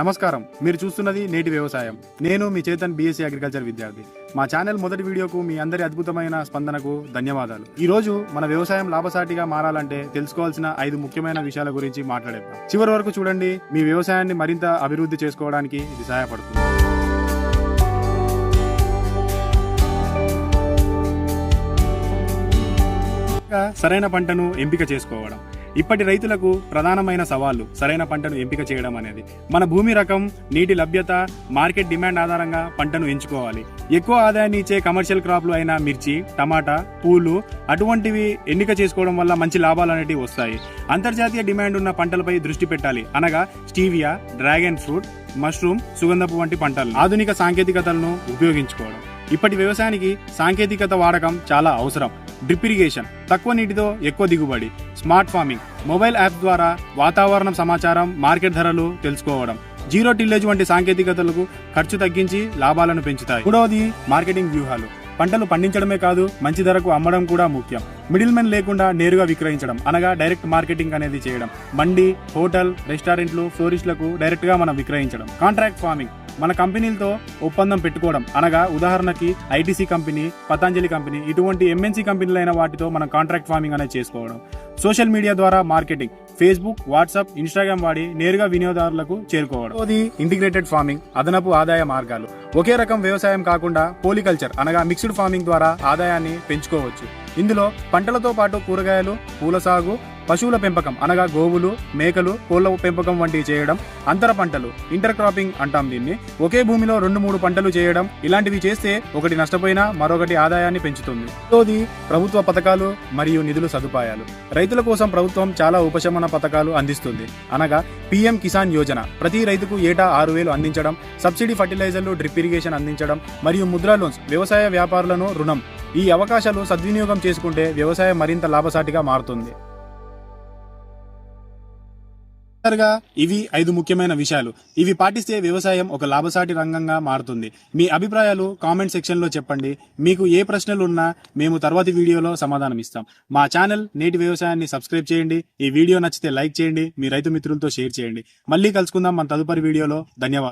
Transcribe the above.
నమస్కారం, మీరు చూస్తున్నది నేటి వ్యవసాయం. నేను మీ చేతన్, బీఎస్సీ అగ్రికల్చర్ విద్యార్థి. మా ఛానల్ మొదటి వీడియోకు మీ అందరి అద్భుతమైన స్పందనకు ధన్యవాదాలు. ఈ రోజు మన వ్యవసాయం లాభసాటిగా మారాలంటే తెలుసుకోవాల్సిన 5 ముఖ్యమైన విషయాల గురించి మాట్లాడేద్దాం. చివరి వరకు చూడండి, మీ వ్యవసాయాన్ని మరింత అభివృద్ధి చేసుకోవడానికి ఇది సహాయపడుతుంది. సరైన పంటను ఎంపిక చేసుకోవడం ఇప్పటి రైతులకు ప్రధానమైన సవాళ్లు సరైన పంటను ఎంపిక చేయడం అనేది. మన భూమి రకం, నీటి లభ్యత, మార్కెట్ డిమాండ్ ఆధారంగా పంటను ఎంచుకోవాలి. ఎక్కువ ఆదాయాన్ని ఇచ్చే కమర్షియల్ క్రాప్లు అయిన మిర్చి, టమాటా, పూలు అటువంటివి ఎన్నిక చేసుకోవడం వల్ల మంచి లాభాలు అనేటివి వస్తాయి. అంతర్జాతీయ డిమాండ్ ఉన్న పంటలపై దృష్టి పెట్టాలి, అనగా స్టీవియా, డ్రాగన్ ఫ్రూట్, మష్రూమ్, సుగంధపు వంటి పంటలు. ఆధునిక సాంకేతికతలను ఉపయోగించుకోవడం ఇప్పటి వ్యవసాయానికి సాంకేతికత వాడకం చాలా అవసరం. డ్రిప్ ఇరిగేషన్, తక్కువ నీటితో ఎక్కువ దిగుబడి. స్మార్ట్ ఫార్మింగ్, మొబైల్ యాప్ ద్వారా వాతావరణం సమాచారం, మార్కెట్ ధరలు తెలుసుకోవడం. జీరో టిల్లేజ్ వంటి సాంకేతికతలకు ఖర్చు తగ్గించి లాభాలను పెంచుతాయి. మూడవది మార్కెటింగ్ వ్యూహాలు. పంటలు పండించడమే కాదు, మంచి ధరకు అమ్మడం కూడా ముఖ్యం. మిడిల్ మెన్ లేకుండా నేరుగా విక్రయించడం, అనగా డైరెక్ట్ మార్కెటింగ్ అనేది చేయడం. మండి, హోటల్, రెస్టారెంట్లు, ఫ్లోరిస్టులకు డైరెక్ట్ గా మనం విక్రయించడం. కాంట్రాక్ట్ ఫార్మింగ్, మన కంపెనీలతో ఒప్పందం పెట్టుకోవడం, అనగా ఉదాహరణకి ఐటీసీ కంపెనీ, పతంజలి కంపెనీ, ఇటువంటి ఎంఎన్సీ కంపెనీలైన వాటితో మనం కాంట్రాక్ట్ ఫార్మింగ్ అనేది చేసుకోవడం. సోషల్ మీడియా ద్వారా మార్కెటింగ్, ఫేస్బుక్, వాట్సాప్, ఇన్స్టాగ్రామ్ వాడి నేరుగా వినియోగదారులకు చేరుకోవడం. అది ఇంటిగ్రేటెడ్ ఫార్మింగ్, అదనపు ఆదాయ మార్గాలు. ఒకే రకం వ్యవసాయం కాకుండా పోలికల్చర్, అనగా మిక్స్డ్ ఫార్మింగ్ ద్వారా ఆదాయాన్ని పెంచుకోవచ్చు. ఇందులో పంటలతో పాటు కూరగాయలు, పూల సాగు, పశువుల పెంపకం, అనగా గోవులు, మేకలు, కోళ్ల పెంపకం వంటివి చేయడం. అంతర పంటలు, ఇంటర్ క్రాపింగ్ అంటాం దీన్ని. ఒకే భూమిలో 2-3 పంటలు చేయడం. ఇలాంటివి చేస్తే ఒకటి నష్టపోయినా మరొకటి ఆదాయాన్ని పెంచుతుంది. ఇది ప్రభుత్వ పథకాలు మరియు నిధుల సదుపాయాలు. రైతుల కోసం ప్రభుత్వం చాలా ఉపశమన పథకాలు అందిస్తుంది, అనగా పీఎం కిసాన్ యోజన. ప్రతి రైతుకు ఏటా 6,000 అందించడం, సబ్సిడీ ఫర్టిలైజర్లు, డ్రిప్ ఇరిగేషన్ అందించడం మరియు ముద్రా లోన్స్, వ్యవసాయ వ్యాపారులను రుణం. ఈ అవకాశాలు సద్వినియోగం చేసుకుంటే వ్యవసాయం మరింత లాభసాటిగా మారుతుంది. ఇవి 5 ముఖ్యమైన విషయాలు. ఇవి పాటిస్తే వ్యవసాయం ఒక లాభసాటి రంగంగా మారుతుంది. మీ అభిప్రాయాలు కామెంట్ సెక్షన్ లో చెప్పండి. మీకు ఏ ప్రశ్నలు ఉన్నా మేము తర్వాతి వీడియోలో సమాధానం ఇస్తాం. మా ఛానల్ నేటి వ్యవసాయాన్ని సబ్స్క్రైబ్ చేయండి. ఈ వీడియో నచ్చితే లైక్ చేయండి. మీ రైతు మిత్రులతో షేర్ చేయండి. మళ్ళీ కలుసుకుందాం మన తదుపరి వీడియోలో. ధన్యవాదాలు.